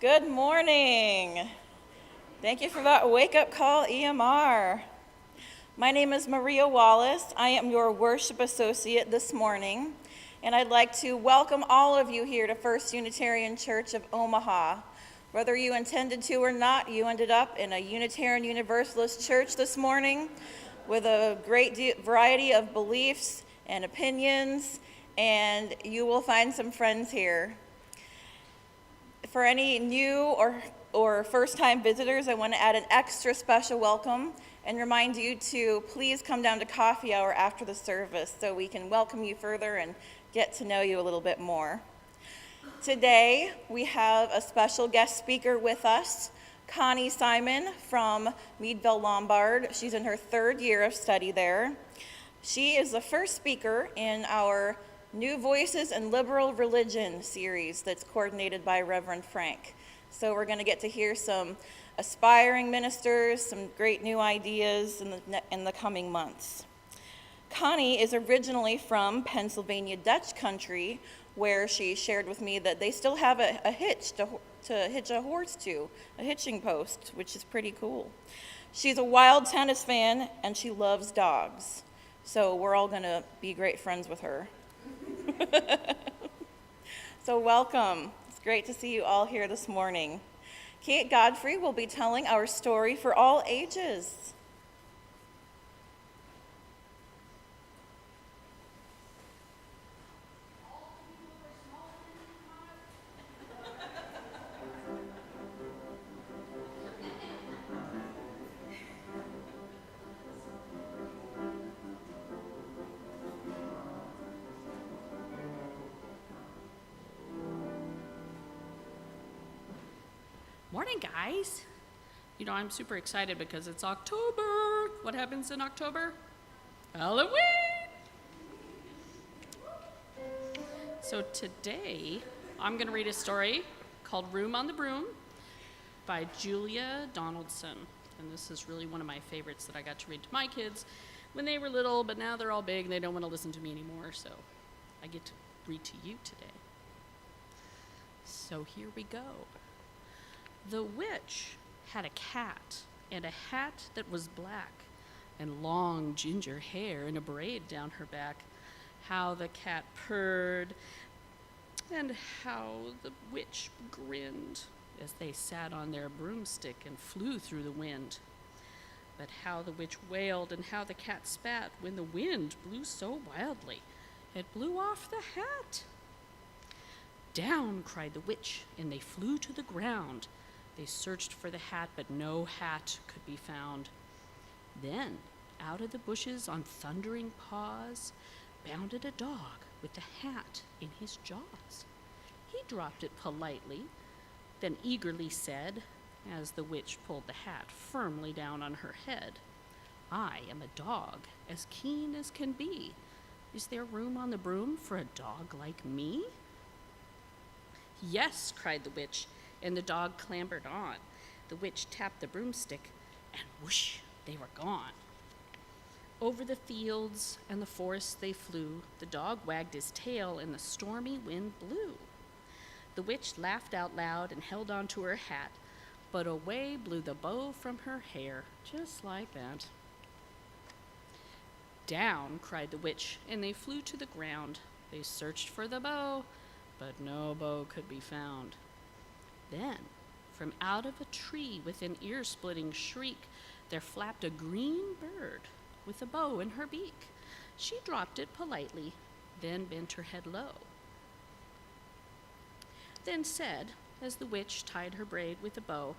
Good morning. Thank you for that wake-up call, EMR. My name is Maria Wallace. I am your worship associate this morning, and I'd like to welcome all of you here to First Unitarian Church of Omaha. Whether you intended to or not, you ended up in a Unitarian Universalist church this morning with a great variety of beliefs and opinions, and you will find some friends here. For any new or first-time visitors, I want to add an extra special welcome and remind you to please come down to coffee hour after the service so we can welcome you further and get to know you a little bit more. Today, we have a special guest speaker with us, Connie Simon from Meadville Lombard. She's in her third year of study there. She is the first speaker in our New Voices in Liberal Religion series that's coordinated by Reverend Frank. So we're going to get to hear some aspiring ministers, some great new ideas in the coming months. Connie is originally from Pennsylvania Dutch country, where she shared with me that they still have a hitch to hitch a horse to, a hitching post, which is pretty cool. She's a wild tennis fan, and she loves dogs. So we're all going to be great friends with her. So welcome. It's great to see you all here this morning. Kate Godfrey will be telling our story for all ages. Morning, guys. You know, I'm super excited because it's October. What happens in October? Halloween! So today, I'm going to read a story called Room on the Broom by Julia Donaldson. And this is really one of my favorites that I got to read to my kids when they were little, but now they're all big and they don't want to listen to me anymore, so I get to read to you today. So here we go. The witch had a cat and a hat that was black and long ginger hair and a braid down her back. How the cat purred and how the witch grinned as they sat on their broomstick and flew through the wind. But how the witch wailed and how the cat spat when the wind blew so wildly it blew off the hat. Down, cried the witch, and they flew to the ground. They searched for the hat, but no hat could be found. Then, out of the bushes on thundering paws, bounded a dog with the hat in his jaws. He dropped it politely, then eagerly said, as the witch pulled the hat firmly down on her head, "I am a dog, as keen as can be. Is there room on the broom for a dog like me?" "Yes," cried the witch, and the dog clambered on. The witch tapped the broomstick, and whoosh, they were gone. Over the fields and the forests they flew. The dog wagged his tail, and the stormy wind blew. The witch laughed out loud and held on to her hat, but away blew the bow from her hair, just like that. Down, cried the witch, and they flew to the ground. They searched for the bow, but no bow could be found. Then, from out of a tree with an ear-splitting shriek, there flapped a green bird with a bow in her beak. She dropped it politely, then bent her head low. Then said, as the witch tied her braid with a bow,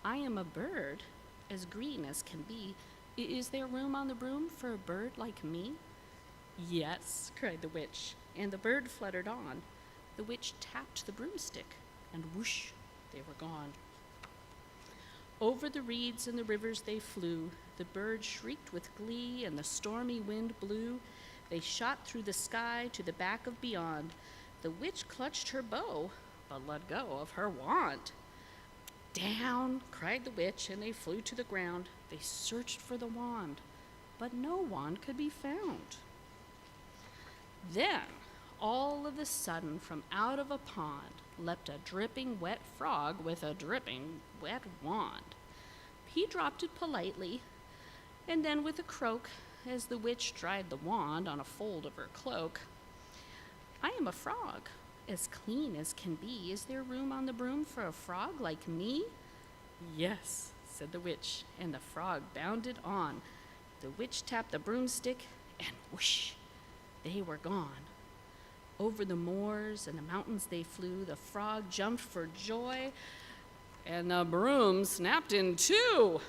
"I am a bird, as green as can be. Is there room on the broom for a bird like me?" "Yes," cried the witch, and the bird fluttered on. The witch tapped the broomstick, and whoosh, they were gone. Over the reeds and the rivers they flew. The bird shrieked with glee, and the stormy wind blew. They shot through the sky to the back of beyond. The witch clutched her bow, but let go of her wand. Down, cried the witch, and they flew to the ground. They searched for the wand, but no wand could be found. Then, all of a sudden, from out of a pond, leapt a dripping wet frog with a dripping wet wand. He dropped it politely, and then with a croak, as the witch dried the wand on a fold of her cloak, "I am a frog, as clean as can be. Is there room on the broom for a frog like me?" "Yes," said the witch, and the frog bounded on. The witch tapped the broomstick, and whoosh, they were gone. Over the moors and the mountains they flew. The frog jumped for joy, and the broom snapped in two.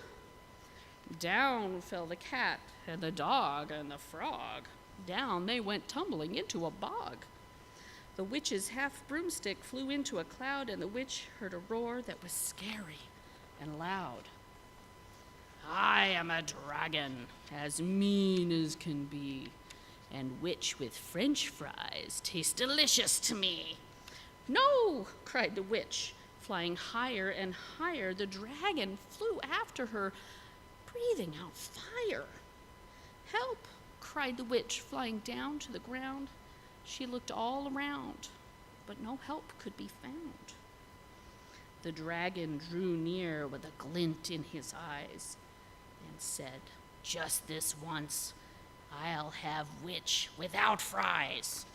Down fell the cat and the dog and the frog. Down they went tumbling into a bog. The witch's half broomstick flew into a cloud, and the witch heard a roar that was scary and loud. "I am a dragon, as mean as can be, and which with French fries tastes delicious to me." "No!" cried the witch, flying higher and higher. The dragon flew after her, breathing out fire. "Help!" cried the witch, flying down to the ground. She looked all around, but no help could be found. The dragon drew near with a glint in his eyes and said, "Just this once, I'll have witch without fries."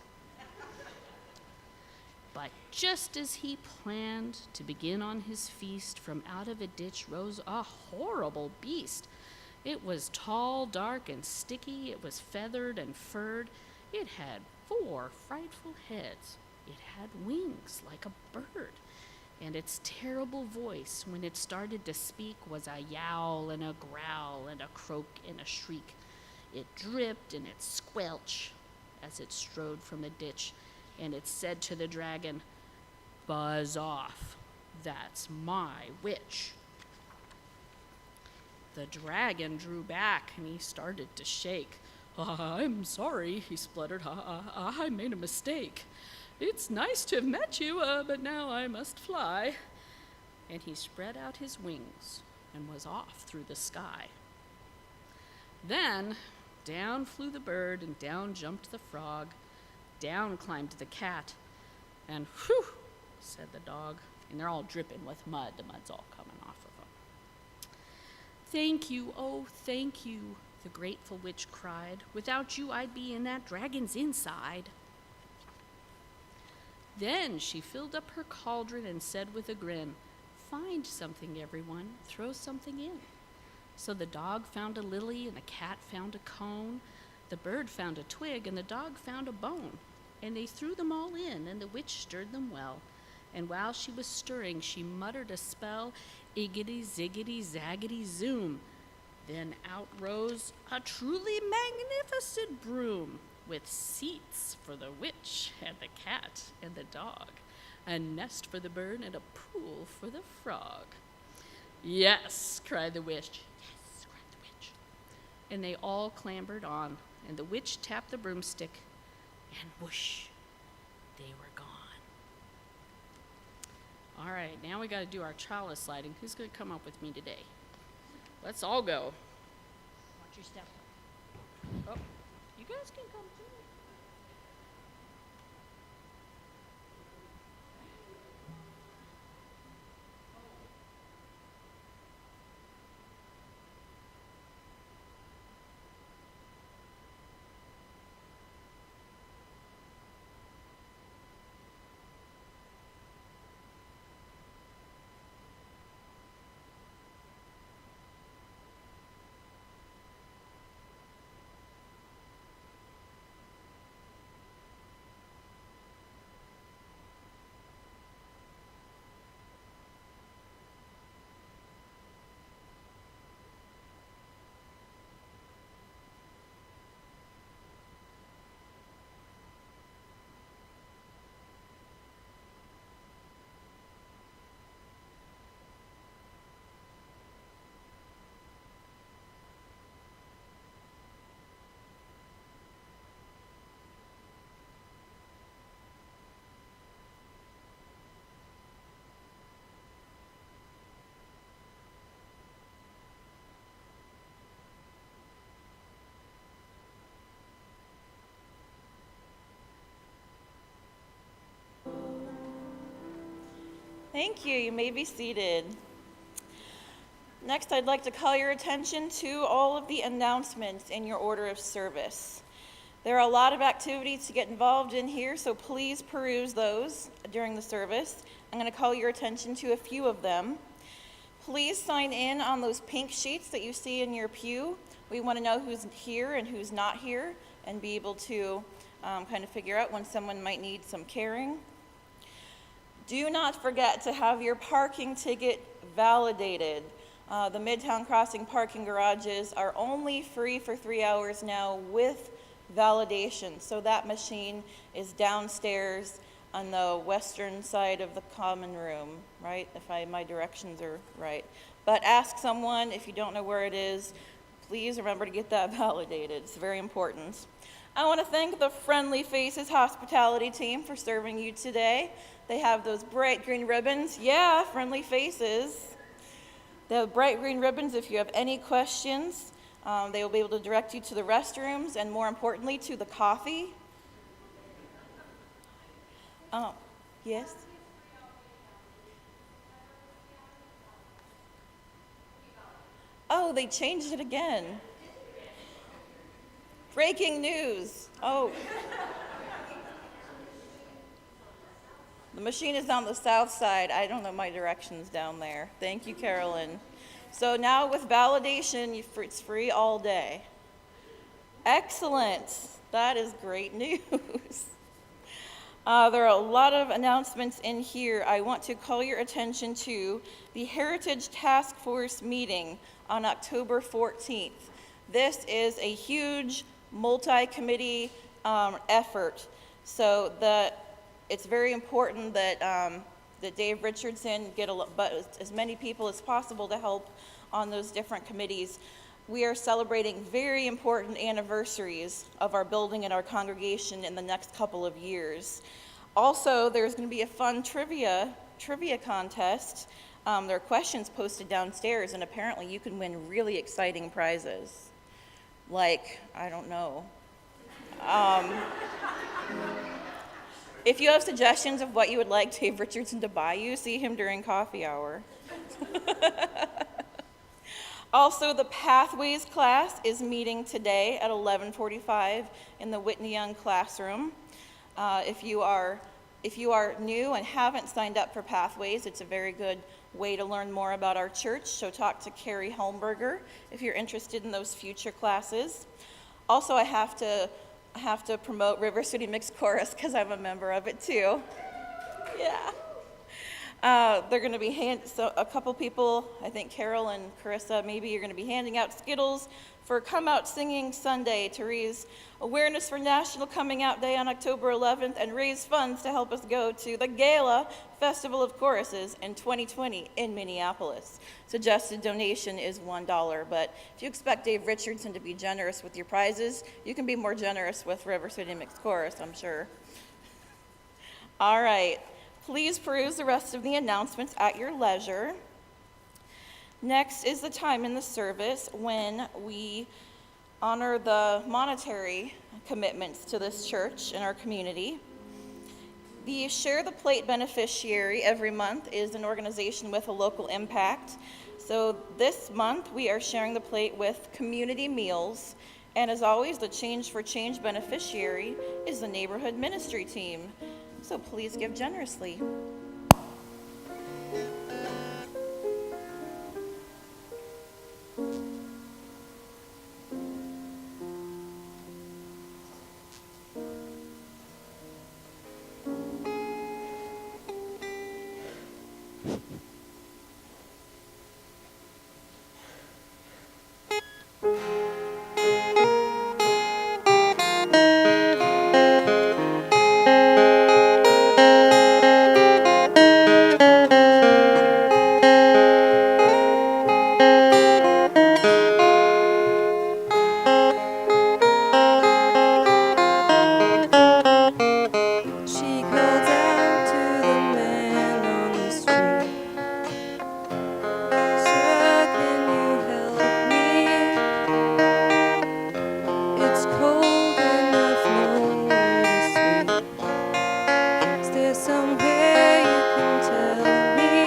But just as he planned to begin on his feast, from out of a ditch rose a horrible beast. It was tall, dark, and sticky. It was feathered and furred. It had 4 frightful heads. It had wings like a bird. And its terrible voice, when it started to speak, was a yowl and a growl and a croak and a shriek. It dripped and it squelched as it strode from the ditch, and it said to the dragon, "Buzz off, that's my witch." The dragon drew back and he started to shake. "I'm sorry," he spluttered. I made a mistake. It's nice to have met you, but now I must fly." And he spread out his wings and was off through the sky. Then down flew the bird, and down jumped the frog. Down climbed the cat, and whew, said the dog. And they're all dripping with mud. The mud's all coming off of them. "Thank you, oh, thank you," the grateful witch cried. "Without you, I'd be in that dragon's inside." Then she filled up her cauldron and said with a grin, "Find something, everyone, throw something in." So the dog found a lily, and the cat found a cone. The bird found a twig, and the dog found a bone. And they threw them all in, and the witch stirred them well. And while she was stirring, she muttered a spell, "Iggity, ziggity, zaggity, zoom." Then out rose a truly magnificent broom, with seats for the witch and the cat and the dog, a nest for the bird and a pool for the frog. "Yes," cried the witch. "Yes," cried the witch. And they all clambered on, and the witch tapped the broomstick, and whoosh, they were gone. All right, now we got to do our chalice sliding. Who's going to come up with me today? Let's all go. Watch your step. Oh, you guys can come too. Thank you. You may be seated. Next, I'd like to call your attention to all of the announcements in your order of service. There are a lot of activities to get involved in here, so please peruse those during the service. I'm going to call your attention to a few of them. Please sign in on those pink sheets that you see in your pew. We want to know who's here and who's not here and be able to kind of figure out when someone might need some caring. Do not forget to have your parking ticket validated. The Midtown Crossing parking garages are only free for 3 hours now with validation. So that machine is downstairs on the western side of the common room, right? If my directions are right. But ask someone if you don't know where it is. Please remember to get that validated. It's very important. I want to thank the Friendly Faces hospitality team for serving you today. They have those bright green ribbons. Yeah, Friendly Faces. They have bright green ribbons if you have any questions. They will be able to direct you to the restrooms and, more importantly, to the coffee. Oh, yes? Oh, they changed it again. Breaking news. Oh. The machine is on the south side. I don't know my directions down there. Thank you, Carolyn. So now with validation, it's free all day. Excellent. That is great news. There are a lot of announcements in here. I want to call your attention to the Heritage Task Force meeting on October 14th. This is a huge multi-committee effort. So it's very important that Dave Richardson get as many people as possible to help on those different committees. We are celebrating very important anniversaries of our building and our congregation in the next couple of years. Also, there's going to be a fun trivia contest. There are questions posted downstairs, and apparently you can win really exciting prizes. Like, I don't know. If you have suggestions of what you would like Dave Richardson to buy you, see him during coffee hour. Also, the Pathways class is meeting today at 11:45 in the Whitney Young classroom. If you are new and haven't signed up for Pathways, it's a very good way to learn more about our church, so talk to Carrie Helmberger if you're interested in those future classes. Also, I have to promote River City Mixed Chorus because I'm a member of it too. Yeah. They're going to be a couple people, I think Carol and Carissa, maybe you're going to be handing out Skittles for Come Out Singing Sunday to raise awareness for National Coming Out Day on October 11th and raise funds to help us go to the Gala Festival of Choruses in 2020 in Minneapolis. Suggested donation is $1, but if you expect Dave Richardson to be generous with your prizes, you can be more generous with River City Mixed Chorus, I'm sure. All right. Please peruse the rest of the announcements at your leisure. Next is the time in the service when we honor the monetary commitments to this church and our community. The Share the Plate beneficiary every month is an organization with a local impact. So this month we are sharing the plate with Community Meals. And as always, the Change for Change beneficiary is the neighborhood ministry team. So please give generously. Somewhere you can tell me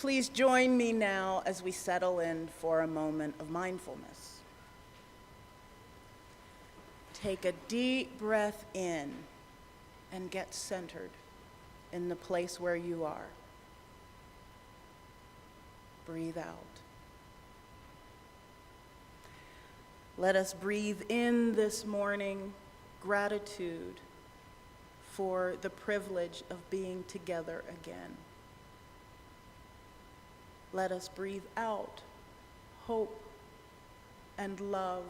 Please join me now as we settle in for a moment of mindfulness. Take a deep breath in and get centered in the place where you are. Breathe out. Let us breathe in this morning gratitude for the privilege of being together again. Let us breathe out hope and love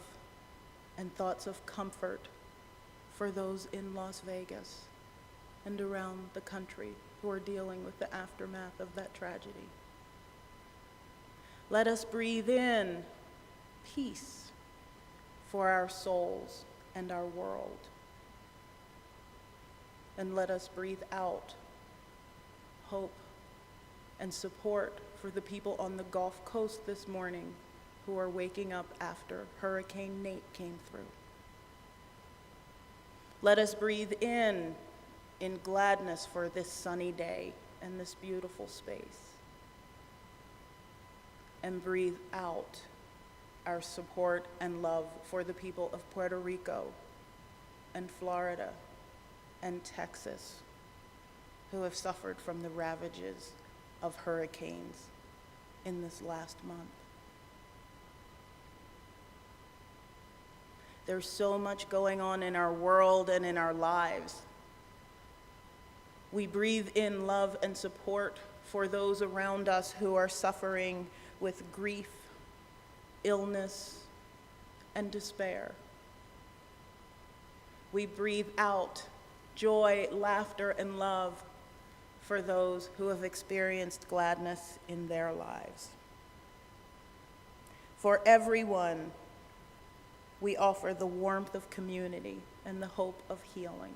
and thoughts of comfort for those in Las Vegas and around the country who are dealing with the aftermath of that tragedy. Let us breathe in peace for our souls and our world. And let us breathe out hope and support for the people on the Gulf Coast this morning who are waking up after Hurricane Nate came through. Let us breathe in gladness for this sunny day and this beautiful space. And breathe out our support and love for the people of Puerto Rico and Florida and Texas who have suffered from the ravages of hurricanes in this last month. There's so much going on in our world and in our lives. We breathe in love and support for those around us who are suffering with grief, illness, and despair. We breathe out joy, laughter, and love for those who have experienced gladness in their lives. For everyone, we offer the warmth of community and the hope of healing.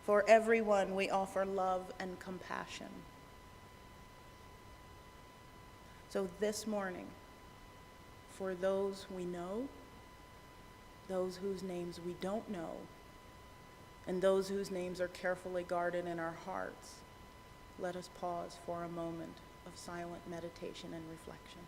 For everyone, we offer love and compassion. So this morning, for those we know, those whose names we don't know, and those whose names are carefully guarded in our hearts, let us pause for a moment of silent meditation and reflection.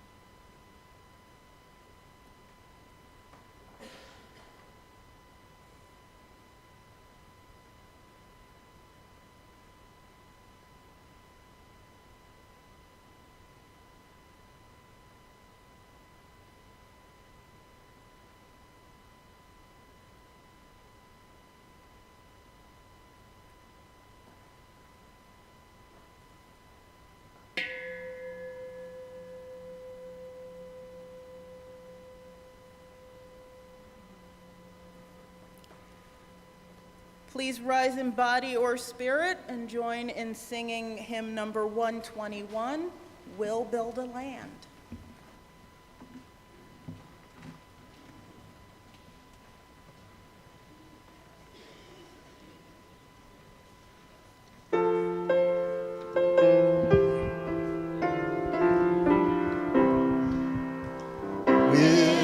Please rise in body or spirit and join in singing hymn number 121, We'll Build a Land. We'll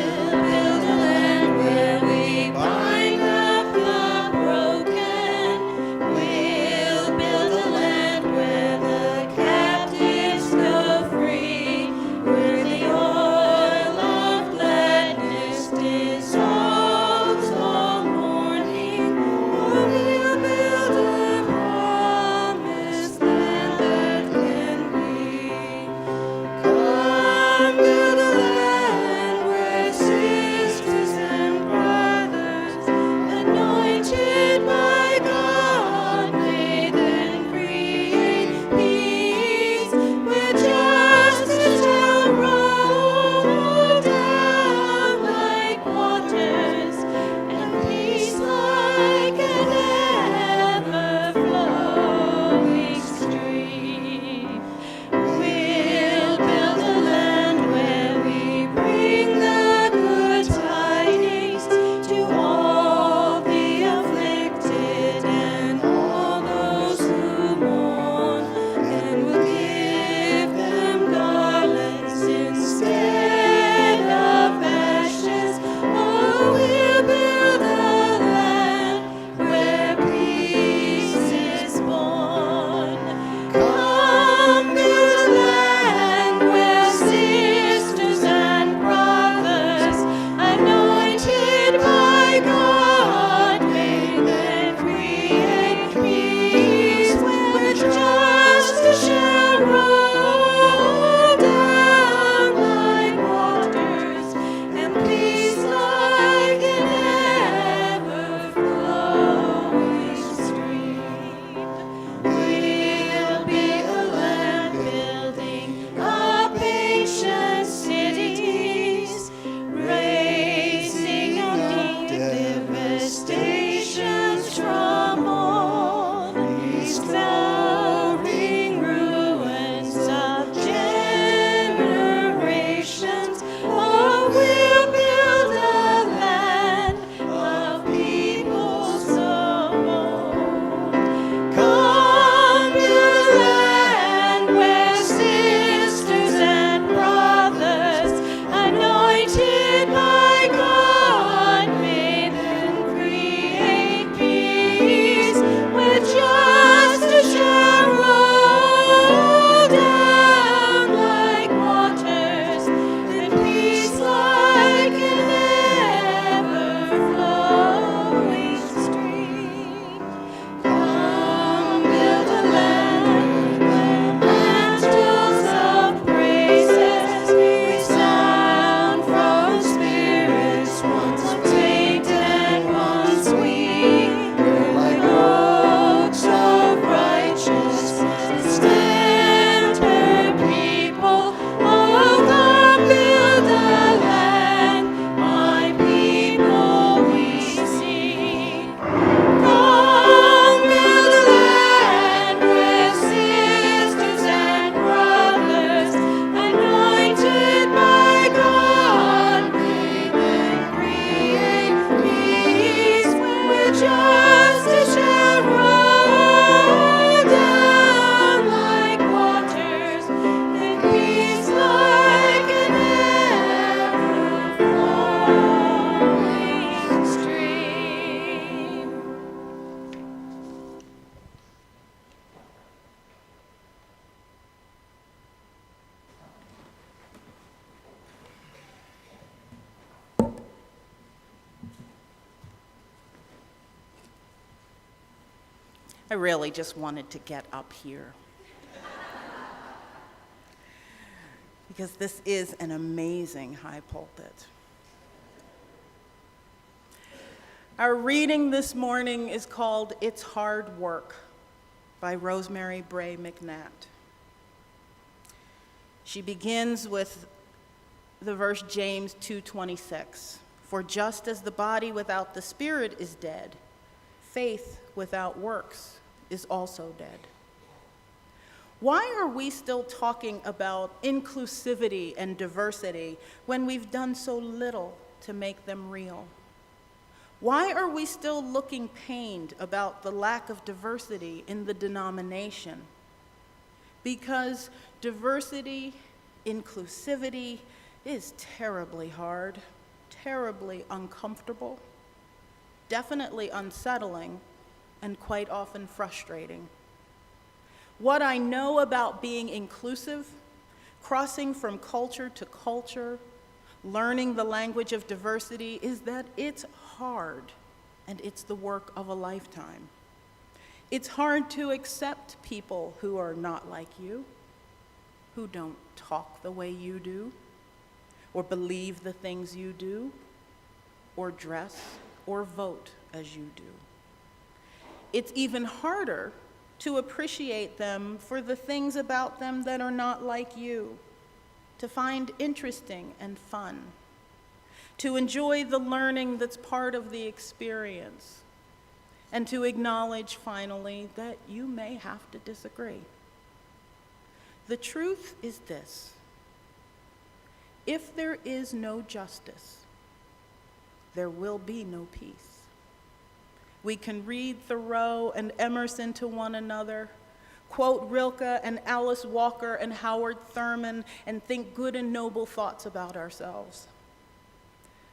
I really just wanted to get up here. Because this is an amazing high pulpit. Our reading this morning is called It's Hard Work by Rosemary Bray McNatt. She begins with the verse James 2:26. For just as the body without the spirit is dead, faith without works is also dead. Why are we still talking about inclusivity and diversity when we've done so little to make them real? Why are we still looking pained about the lack of diversity in the denomination? Because diversity, inclusivity is terribly hard, terribly uncomfortable, definitely unsettling, and quite often frustrating. What I know about being inclusive, crossing from culture to culture, learning the language of diversity, is that it's hard, and it's the work of a lifetime. It's hard to accept people who are not like you, who don't talk the way you do, or believe the things you do, or dress, or vote as you do. It's even harder to appreciate them for the things about them that are not like you, to find interesting and fun, to enjoy the learning that's part of the experience, and to acknowledge finally that you may have to disagree. The truth is this: if there is no justice, there will be no peace. We can read Thoreau and Emerson to one another, quote Rilke and Alice Walker and Howard Thurman, and think good and noble thoughts about ourselves.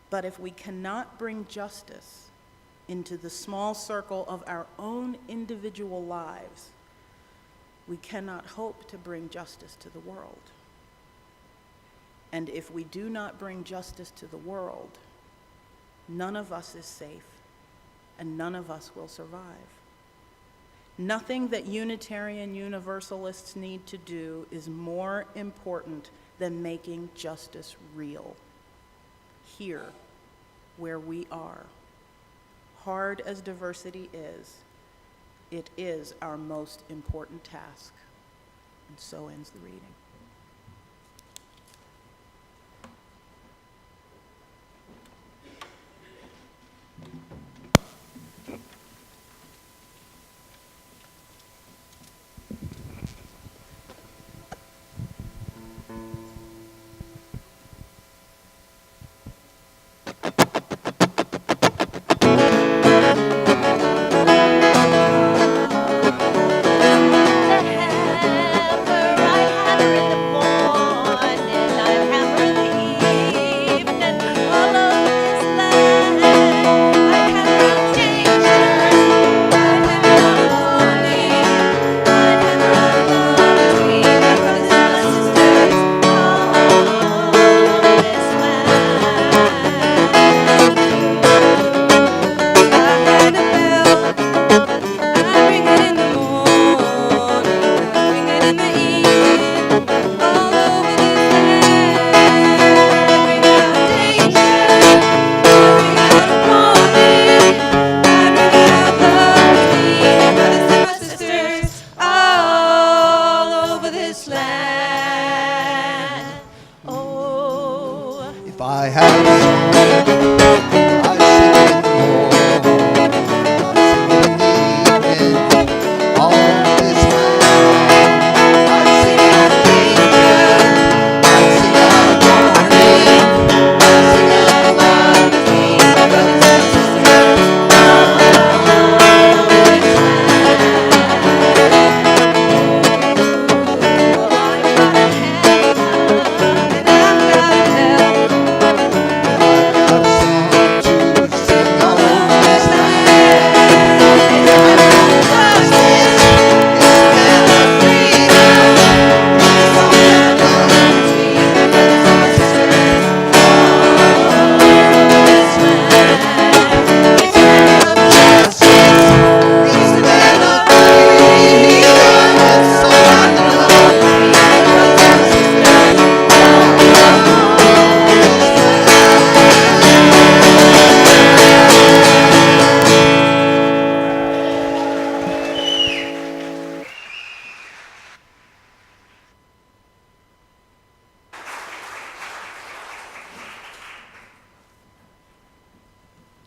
But if we cannot bring justice into the small circle of our own individual lives, we cannot hope to bring justice to the world. And if we do not bring justice to the world, none of us is safe, and none of us will survive. Nothing that Unitarian Universalists need to do is more important than making justice real, here, where we are. Hard as diversity is, it is our most important task. And so ends the reading.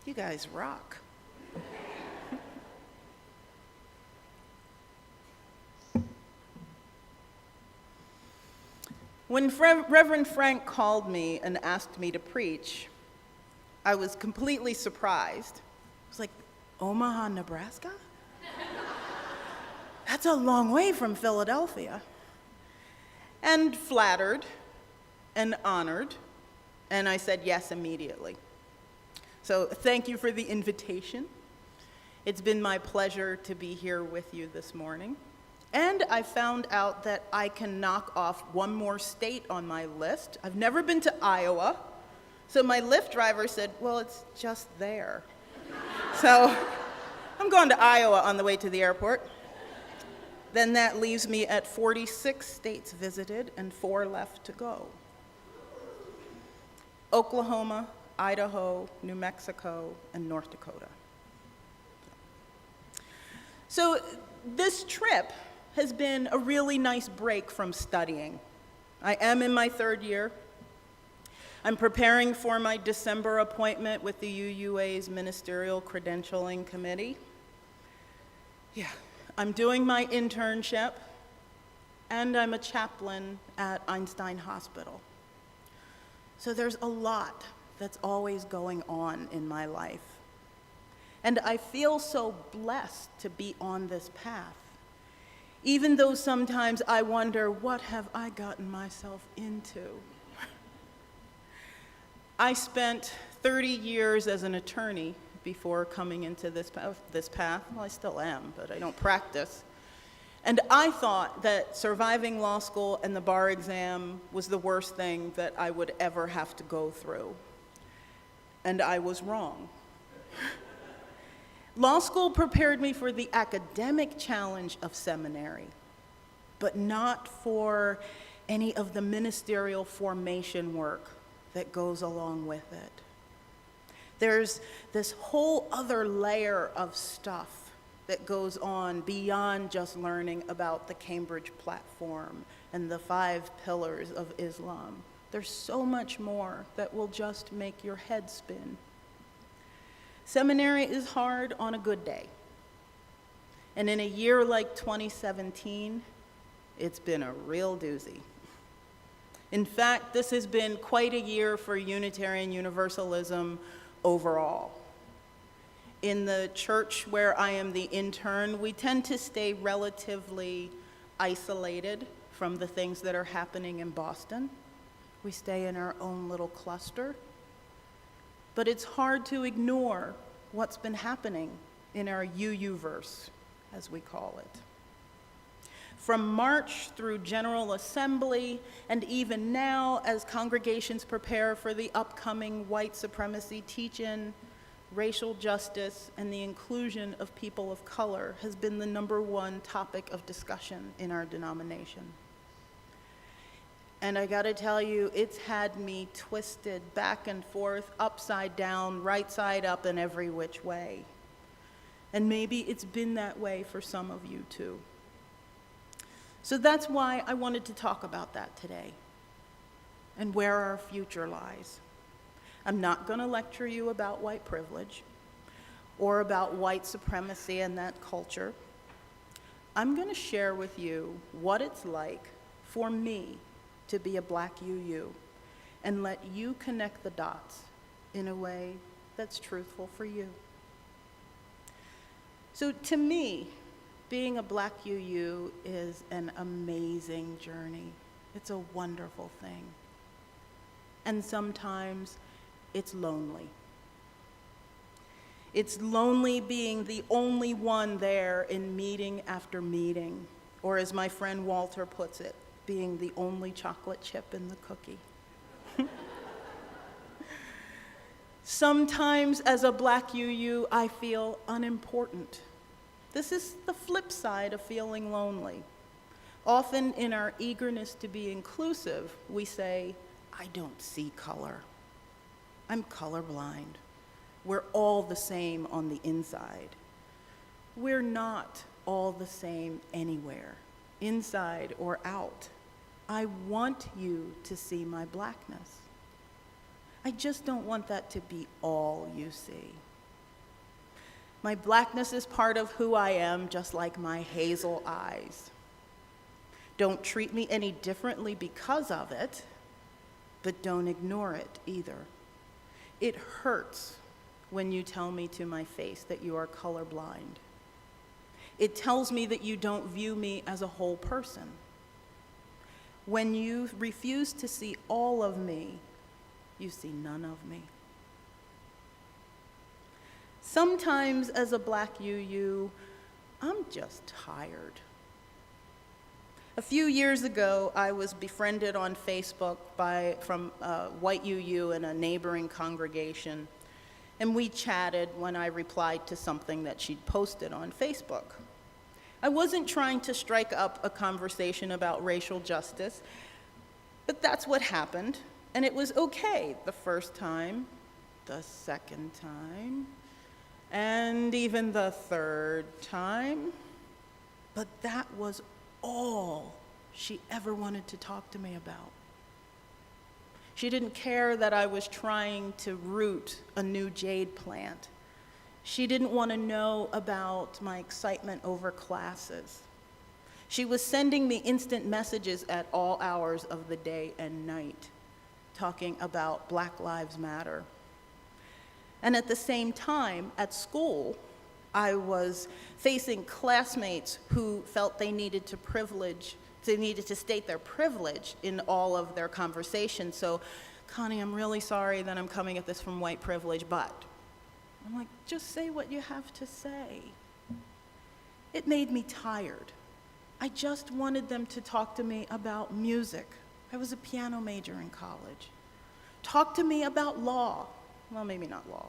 You guys rock. When Reverend Frank called me and asked me to preach, I was completely surprised. I was like, Omaha, Nebraska? That's a long way from Philadelphia. And flattered and honored, and I said yes immediately. So thank you for the invitation. It's been my pleasure to be here with you this morning. And I found out that I can knock off one more state on my list. I've never been to Iowa, so my Lyft driver said, well, it's just there. So I'm going to Iowa on the way to the airport. Then that leaves me at 46 states visited and 4 left to go. Oklahoma, Idaho, New Mexico, and North Dakota. So this trip has been a really nice break from studying. I am in my 3rd year. I'm preparing for my December appointment with the UUA's Ministerial Credentialing Committee. Yeah, I'm doing my internship, and I'm a chaplain at Einstein Hospital. So there's a lot that's always going on in my life. And I feel so blessed to be on this path, even though sometimes I wonder, what have I gotten myself into? I spent 30 years as an attorney before coming into this path. Well, I still am, but I don't practice. And I thought that surviving law school and the bar exam was the worst thing that I would ever have to go through. And I was wrong. Law school prepared me for the academic challenge of seminary, but not for any of the ministerial formation work that goes along with it. There's this whole other layer of stuff that goes on beyond just learning about the Cambridge platform and the 5 pillars of Islam. There's so much more that will just make your head spin. Seminary is hard on a good day. And in a year like 2017, it's been a real doozy. In fact, this has been quite a year for Unitarian Universalism overall. In the church where I am the intern, we tend to stay relatively isolated from the things that are happening in Boston. We stay in our own little cluster. But it's hard to ignore what's been happening in our UU-verse, as we call it. From March through General Assembly, and even now as congregations prepare for the upcoming white supremacy teach-in, racial justice and the inclusion of people of color has been the #1 topic of discussion in our denomination. And I gotta tell you, it's had me twisted back and forth, upside down, right side up, and every which way. And maybe it's been that way for some of you too. So that's why I wanted to talk about that today and where our future lies. I'm not gonna lecture you about white privilege or about white supremacy and that culture. I'm gonna share with you what it's like for me to be a Black UU and let you connect the dots in a way that's truthful for you. So to me, being a Black UU is an amazing journey. It's a wonderful thing. And sometimes it's lonely. It's lonely being the only one there in meeting after meeting, or as my friend Walter puts it, being the only chocolate chip in the cookie. Sometimes as a Black UU, I feel unimportant. This is the flip side of feeling lonely. Often in our eagerness to be inclusive, we say, I don't see color. I'm colorblind. We're all the same on the inside. We're not all the same anywhere, inside or out. I want you to see my Blackness. I just don't want that to be all you see. My blackness is part of who I am, just like my hazel eyes. Don't treat me any differently because of it, but don't ignore it either. It hurts when you tell me to my face that you are colorblind. It tells me that you don't view me as a whole person. When you refuse to see all of me, you see none of me. Sometimes as a black UU, I'm just tired. A few years ago, I was befriended on Facebook from white UU in a neighboring congregation, and we chatted when I replied to something that she'd posted on Facebook. I wasn't trying to strike up a conversation about racial justice, but that's what happened, and it was okay the first time, the second time, and even the third time, but that was all she ever wanted to talk to me about. She didn't care that I was trying to root a new jade plant. She didn't want to know about my excitement over classes. She was sending me instant messages at all hours of the day and night, talking about Black Lives Matter. And at the same time, at school, I was facing classmates who felt they needed to state their privilege in all of their conversations. So, Connie, I'm really sorry that I'm coming at this from white privilege, but I'm like, just say what you have to say. It made me tired. I just wanted them to talk to me about music. I was a piano major in college. Talk to me about law. Well, maybe not law.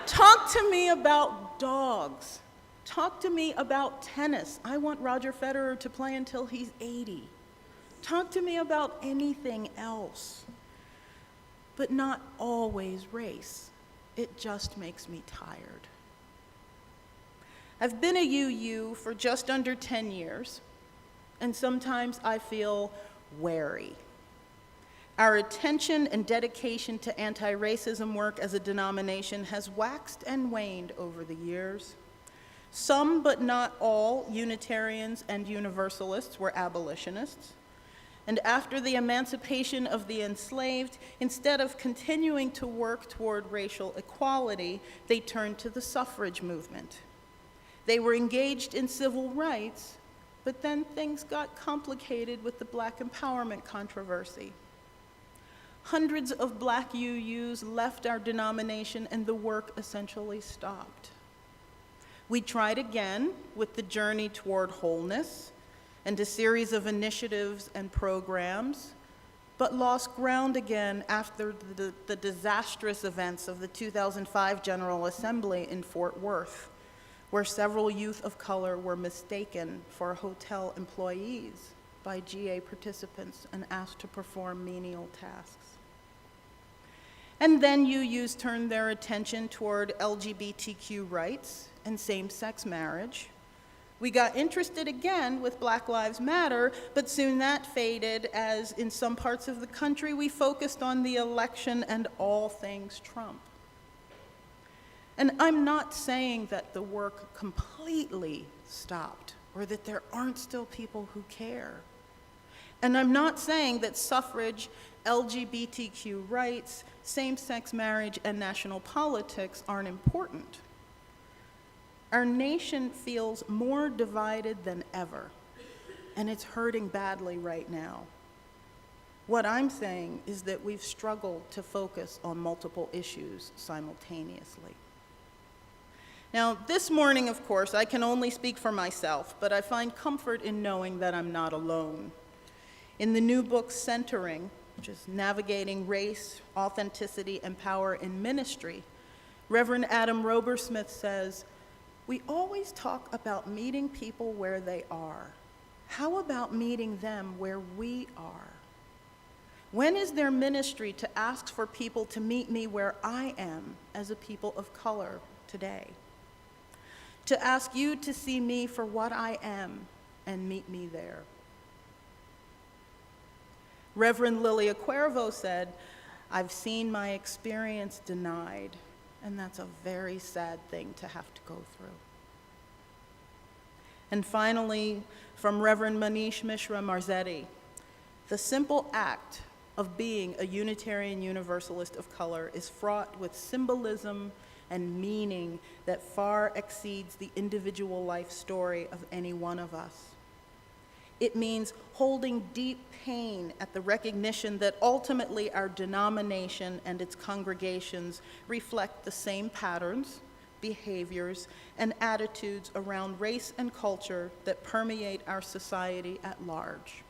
Talk to me about dogs. Talk to me about tennis. I want Roger Federer to play until he's 80. Talk to me about anything else, but not always race. It just makes me tired. I've been a UU for just under 10 years, and sometimes I feel wary. Our attention and dedication to anti-racism work as a denomination has waxed and waned over the years. Some, but not all, Unitarians and Universalists were abolitionists. And after the emancipation of the enslaved, instead of continuing to work toward racial equality, they turned to the suffrage movement. They were engaged in civil rights, but then things got complicated with the Black empowerment controversy. Hundreds of Black UUs left our denomination and the work essentially stopped. We tried again with the Journey Toward Wholeness and a series of initiatives and programs, but lost ground again after the disastrous events of the 2005 General Assembly in Fort Worth, where several youth of color were mistaken for hotel employees by GA participants and asked to perform menial tasks. And then UUs turned their attention toward LGBTQ rights and same-sex marriage. We got interested again with Black Lives Matter, but soon that faded as in some parts of the country we focused on the election and all things Trump. And I'm not saying that the work completely stopped or that there aren't still people who care. And I'm not saying that suffrage, LGBTQ rights, same-sex marriage, and national politics aren't important. Our nation feels more divided than ever, and it's hurting badly right now. What I'm saying is that we've struggled to focus on multiple issues simultaneously. Now, this morning, of course, I can only speak for myself, but I find comfort in knowing that I'm not alone. In the new book, Centering, which is Navigating Race, Authenticity, and Power in Ministry, Reverend Adam Robersmith says, "We always talk about meeting people where they are. How about meeting them where we are? When is there ministry to ask for people to meet me where I am as a people of color today? To ask you to see me for what I am and meet me there." Reverend Lilia Cuervo said, "I've seen my experience denied, and that's a very sad thing to have to go through. And finally, from Reverend Manish Mishra Marzetti, the simple act of being a Unitarian Universalist of color is fraught with symbolism and meaning that far exceeds the individual life story of any one of us. It means holding deep pain at the recognition that ultimately our denomination and its congregations reflect the same patterns, behaviors, and attitudes around race and culture that permeate our society at large.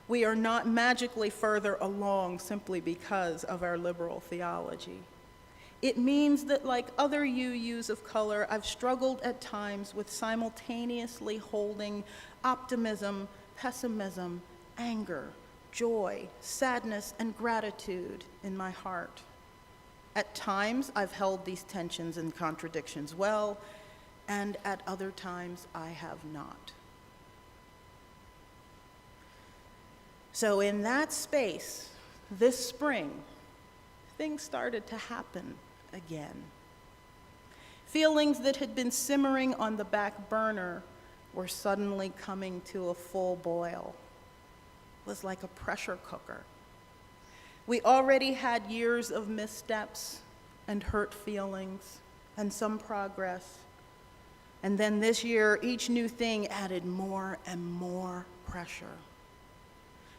We are not magically further along simply because of our liberal theology. It means that, like other UUs of color, I've struggled at times with simultaneously holding optimism, pessimism, anger, joy, sadness, and gratitude in my heart. At times, I've held these tensions and contradictions well, and at other times, I have not. So in that space, this spring, things started to happen again. Feelings that had been simmering on the back burner were suddenly coming to a full boil. It was like a pressure cooker. We already had years of missteps and hurt feelings and some progress. And then this year, each new thing added more and more pressure.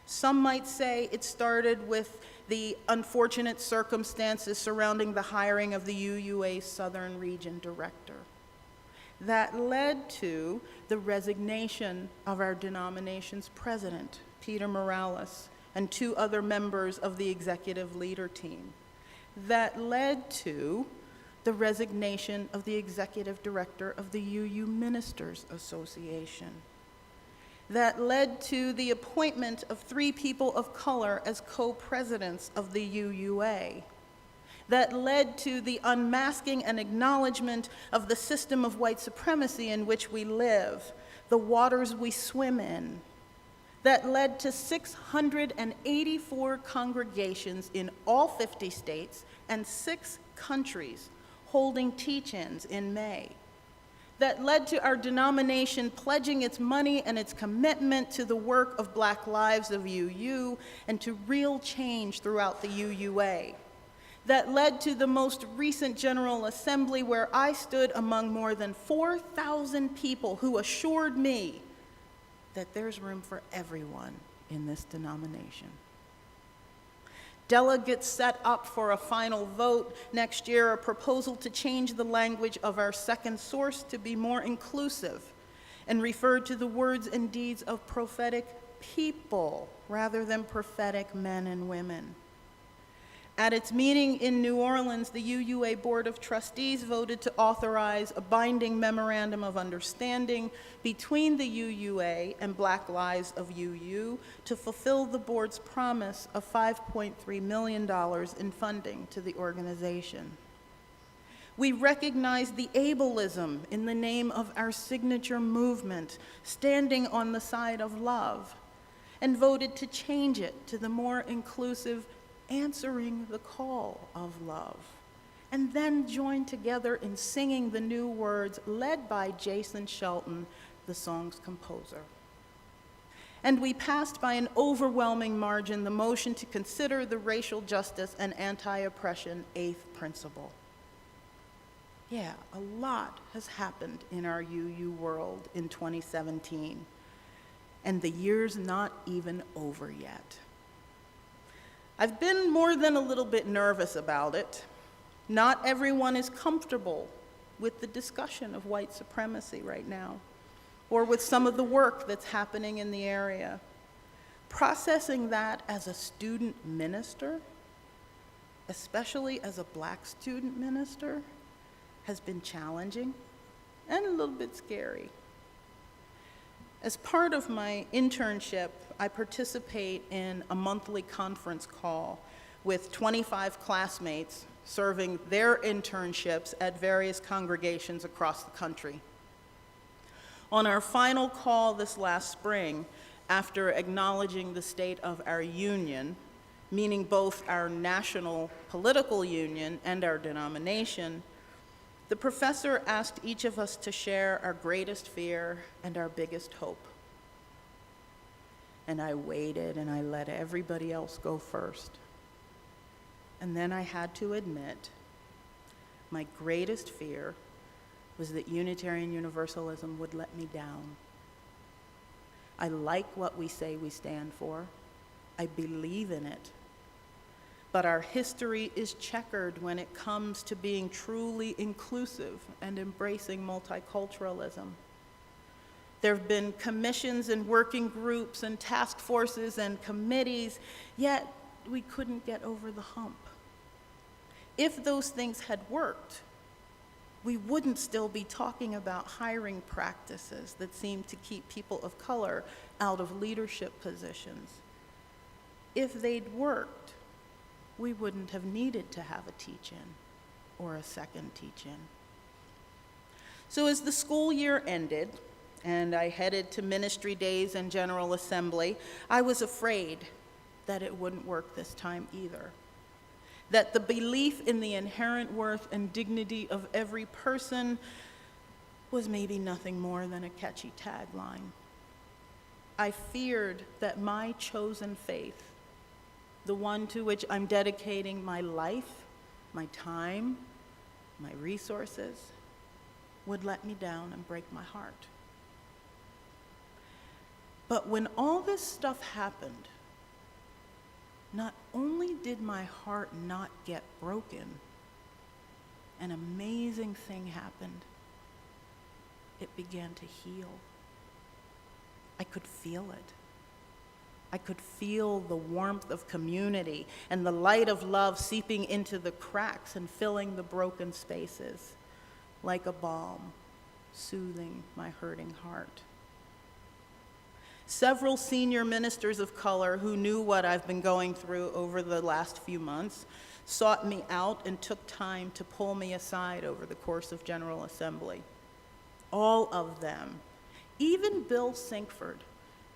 Some might say it started with the unfortunate circumstances surrounding the hiring of the UUA Southern Region Director. That led to the resignation of our denomination's president, Peter Morales, and 2 other members of the executive leader team. That led to the resignation of the executive director of the UU Ministers Association. That led to the appointment of 3 people of color as co-presidents of the UUA. That led to the unmasking and acknowledgement of the system of white supremacy in which we live, the waters we swim in. That led to 684 congregations in all 50 states and 6 countries holding teach-ins in May. That led to our denomination pledging its money and its commitment to the work of Black Lives of UU and to real change throughout the UUA. That led to the most recent General Assembly where I stood among more than 4,000 people who assured me that there's room for everyone in this denomination. Delegates set up for a final vote next year a proposal to change the language of our second source to be more inclusive and refer to the words and deeds of prophetic people rather than prophetic men and women. At its meeting in New Orleans, the UUA Board of Trustees voted to authorize a binding memorandum of understanding between the UUA and Black Lives of UU to fulfill the board's promise of $5.3 million in funding to the organization. We recognize the ableism in the name of our signature movement, standing on the side of love, and voted to change it to the more inclusive answering the call of love, and then joined together in singing the new words led by Jason Shelton, the song's composer. And we passed by an overwhelming margin the motion to consider the racial justice and anti-oppression 8th principle. Yeah, a lot has happened in our UU world in 2017, and the year's not even over yet. I've been more than a little bit nervous about it. Not everyone is comfortable with the discussion of white supremacy right now, or with some of the work that's happening in the area. Processing that as a student minister, especially as a Black student minister, has been challenging and a little bit scary. As part of my internship, I participate in a monthly conference call with 25 classmates serving their internships at various congregations across the country. On our final call this last spring, after acknowledging the state of our union, meaning both our national political union and our denomination, the professor asked each of us to share our greatest fear and our biggest hope. And I waited and I let everybody else go first. And then I had to admit, my greatest fear was that Unitarian Universalism would let me down. I like what we say we stand for. I believe in it. But our history is checkered when it comes to being truly inclusive and embracing multiculturalism. There have been commissions and working groups and task forces and committees, yet we couldn't get over the hump. If those things had worked, we wouldn't still be talking about hiring practices that seem to keep people of color out of leadership positions. If they'd worked, we wouldn't have needed to have a teach-in or a second teach-in. So as the school year ended, and I headed to ministry days and General Assembly, I was afraid that it wouldn't work this time either. That the belief in the inherent worth and dignity of every person was maybe nothing more than a catchy tagline. I feared that my chosen faith, the one to which I'm dedicating my life, my time, my resources, would let me down and break my heart. But when all this stuff happened, not only did my heart not get broken, an amazing thing happened. It began to heal. I could feel it. I could feel the warmth of community and the light of love seeping into the cracks and filling the broken spaces like a balm, soothing my hurting heart. Several senior ministers of color who knew what I've been going through over the last few months sought me out and took time to pull me aside over the course of General Assembly. All of them, even Bill Sinkford,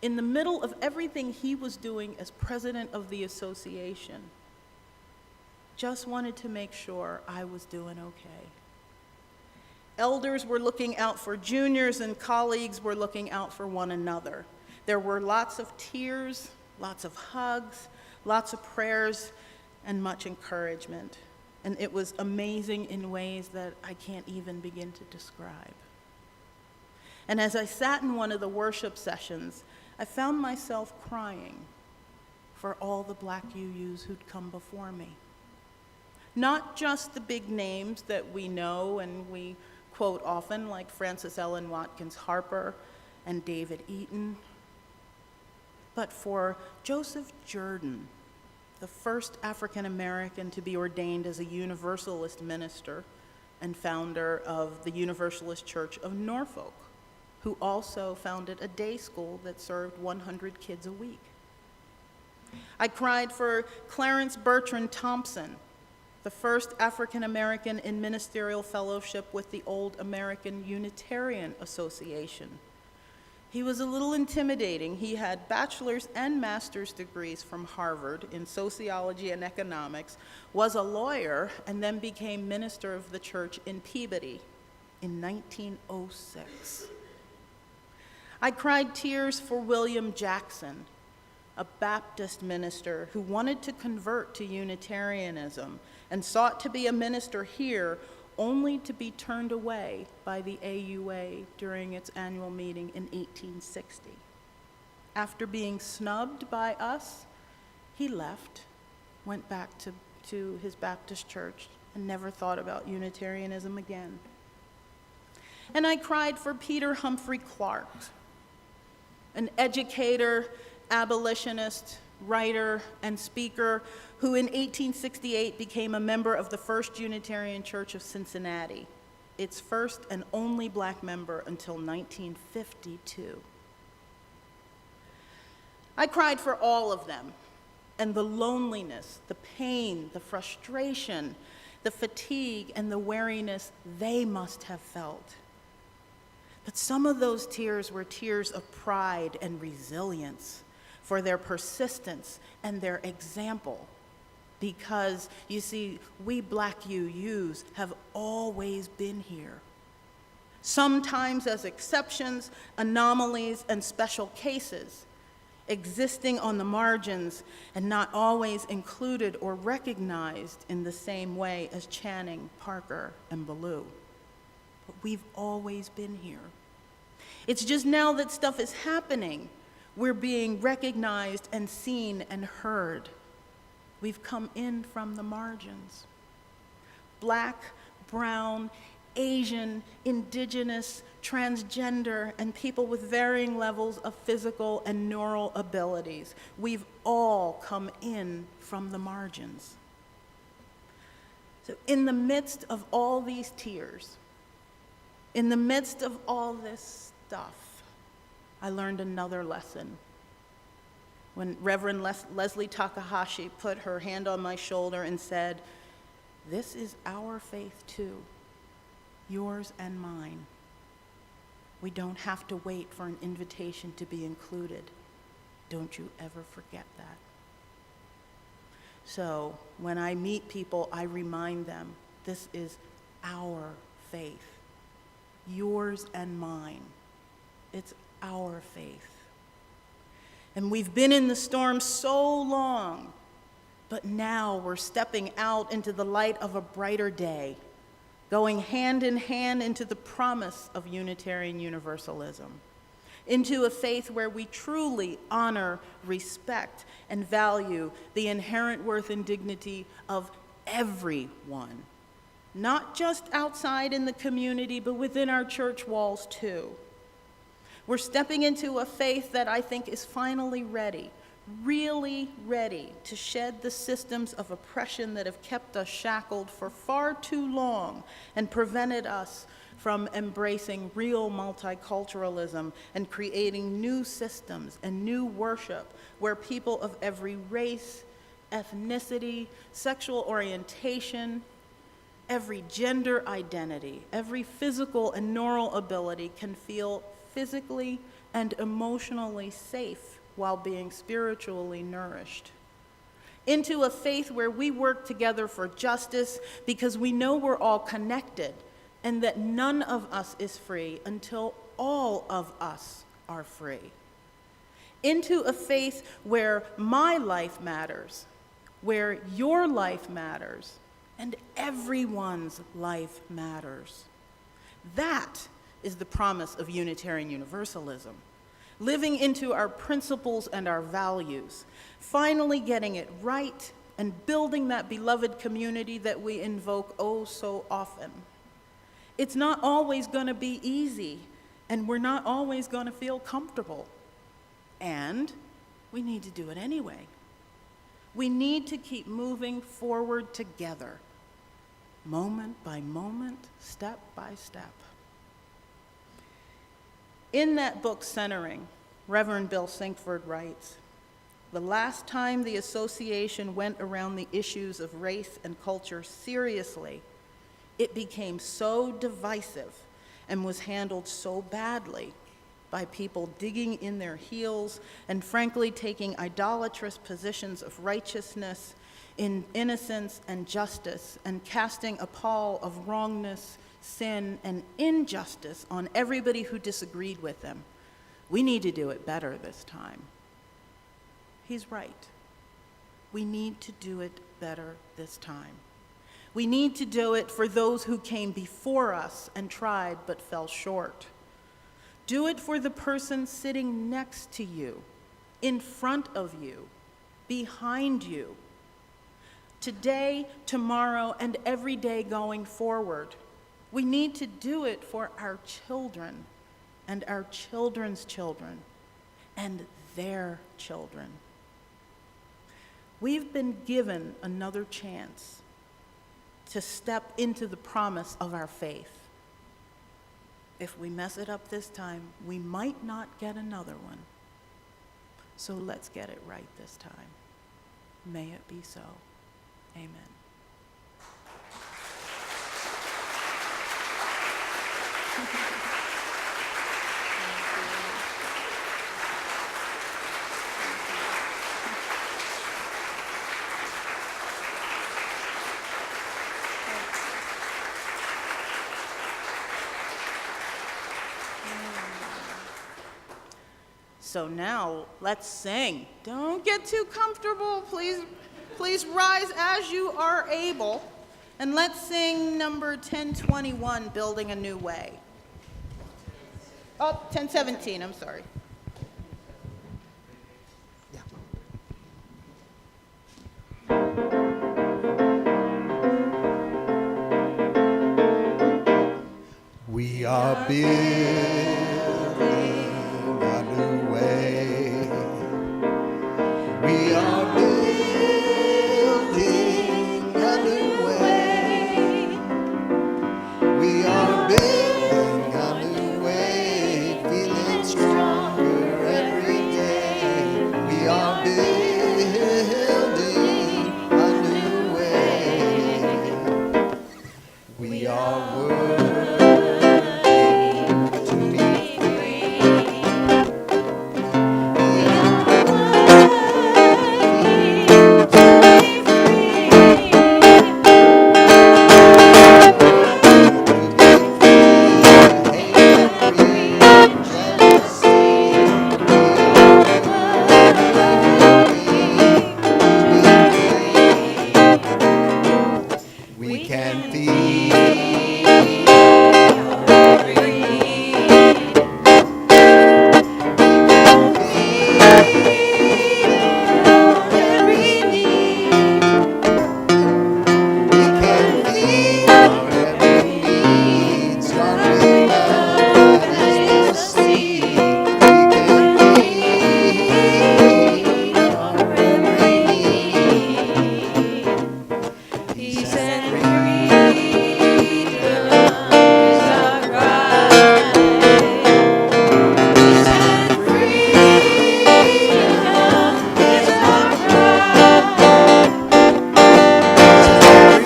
in the middle of everything he was doing as president of the association, just wanted to make sure I was doing okay. Elders were looking out for juniors and colleagues were looking out for one another. There were lots of tears, lots of hugs, lots of prayers, and much encouragement. And it was amazing in ways that I can't even begin to describe. And as I sat in one of the worship sessions, I found myself crying for all the Black UUs who'd come before me. Not just the big names that we know and we quote often, like Frances Ellen Watkins Harper and David Eaton, but for Joseph Jordan, the first African American to be ordained as a Universalist minister and founder of the Universalist Church of Norfolk, who also founded a day school that served 100 kids a week. I cried for Clarence Bertrand Thompson, the first African American in ministerial fellowship with the Old American Unitarian Association. He was a little intimidating. He had bachelor's and master's degrees from Harvard in sociology and economics, was a lawyer, and then became minister of the church in Peabody in 1906. I cried tears for William Jackson, a Baptist minister who wanted to convert to Unitarianism and sought to be a minister here, only to be turned away by the AUA during its annual meeting in 1860. After being snubbed by us, he left, went back to his Baptist church, and never thought about Unitarianism again. And I cried for Peter Humphrey Clark, an educator, abolitionist, writer, and speaker who in 1868 became a member of the First Unitarian Church of Cincinnati, its first and only Black member until 1952. I cried for all of them, and the loneliness, the pain, the frustration, the fatigue, and the weariness they must have felt. But some of those tears were tears of pride and resilience, for their persistence and their example. Because, you see, we Black UUs have always been here. Sometimes as exceptions, anomalies, and special cases, existing on the margins and not always included or recognized in the same way as Channing, Parker, and Ballou. But we've always been here. It's just now that stuff is happening, we're being recognized and seen and heard. We've come in from the margins. Black, brown, Asian, indigenous, transgender, and people with varying levels of physical and neural abilities. We've all come in from the margins. So in the midst of all these tears, in the midst of all this stuff, I learned another lesson. When Reverend Leslie Takahashi put her hand on my shoulder and said, "This is our faith too, yours and mine. We don't have to wait for an invitation to be included. Don't you ever forget that." So when I meet people, I remind them, this is our faith, yours and mine. It's our faith. And we've been in the storm so long, but now we're stepping out into the light of a brighter day, going hand in hand into the promise of Unitarian Universalism, into a faith where we truly honor, respect, and value the inherent worth and dignity of everyone, not just outside in the community, but within our church walls too. We're stepping into a faith that I think is finally ready, really ready to shed the systems of oppression that have kept us shackled for far too long and prevented us from embracing real multiculturalism and creating new systems and new worship where people of every race, ethnicity, sexual orientation, every gender identity, every physical and neural ability can feel physically and emotionally safe while being spiritually nourished. Into a faith where we work together for justice because we know we're all connected and that none of us is free until all of us are free. Into a faith where my life matters, where your life matters, and everyone's life matters. That is the promise of Unitarian Universalism. Living into our principles and our values, finally getting it right, and building that beloved community that we invoke oh so often. It's not always going to be easy, and we're not always going to feel comfortable. And we need to do it anyway. We need to keep moving forward together, moment by moment, step by step. In that book, Centering, Reverend Bill Sinkford writes, "The last time the association went around the issues of race and culture seriously, it became so divisive and was handled so badly by people digging in their heels and frankly taking idolatrous positions of righteousness, in innocence and justice, and casting a pall of wrongness, sin, and injustice on everybody who disagreed with them. We need to do it better this time." He's right. We need to do it better this time. We need to do it for those who came before us and tried but fell short. Do it for the person sitting next to you, in front of you, behind you. Today, tomorrow, and every day going forward. We need to do it for our children and our children's children and their children. We've been given another chance to step into the promise of our faith. If we mess it up this time, we might not get another one. So let's get it right this time. May it be so. Amen. So now, let's sing. Don't get too comfortable. Please rise as you are able. And let's sing number 1021, Building a New Way. Oh, 1017, I'm sorry. We are building a new way. We are building a new way. We are building a new way, feeling stronger every day. We are building a new way. We are working to be free. We are working to be we can feel every need. We can feel our every need. Start with love as the seed. We can feel our every need. Peace and freedom is our cry. Peace and freedom is our cry.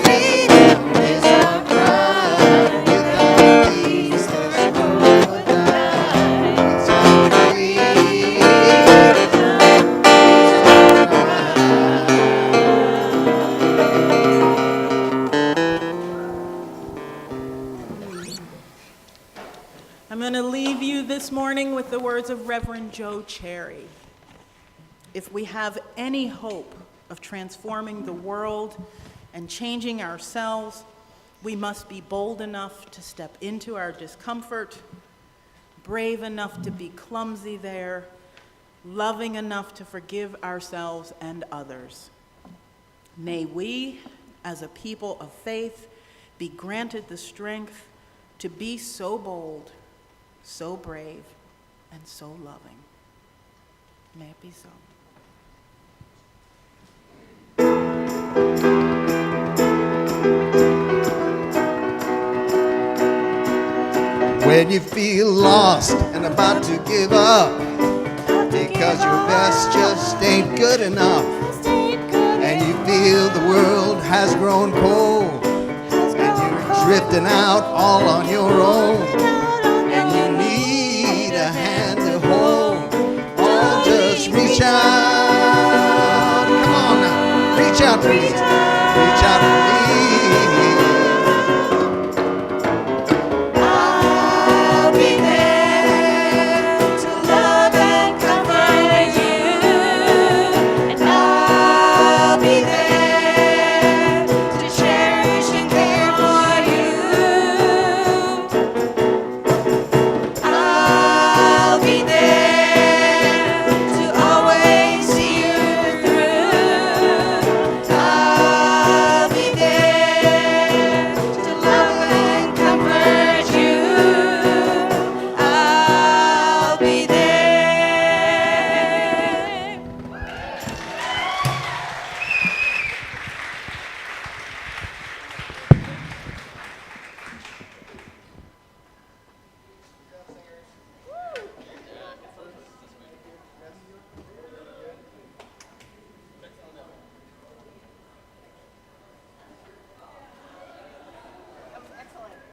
Freedom is our cry. Without peace, this world would die. Peace and freedom is our I'm going to leave you this morning with the words of Reverend Joe Cherry. If we have any hope of transforming the world and changing ourselves, we must be bold enough to step into our discomfort, brave enough to be clumsy there, loving enough to forgive ourselves and others. May we, as a people of faith, be granted the strength to be so bold, so brave, and so loving. May it be so. When you feel lost and about to give up because your best just ain't good enough, and you feel the world has grown cold and you're drifting out all on your own, and you need a hand to hold, oh, just reach out. Come on now, reach out to me.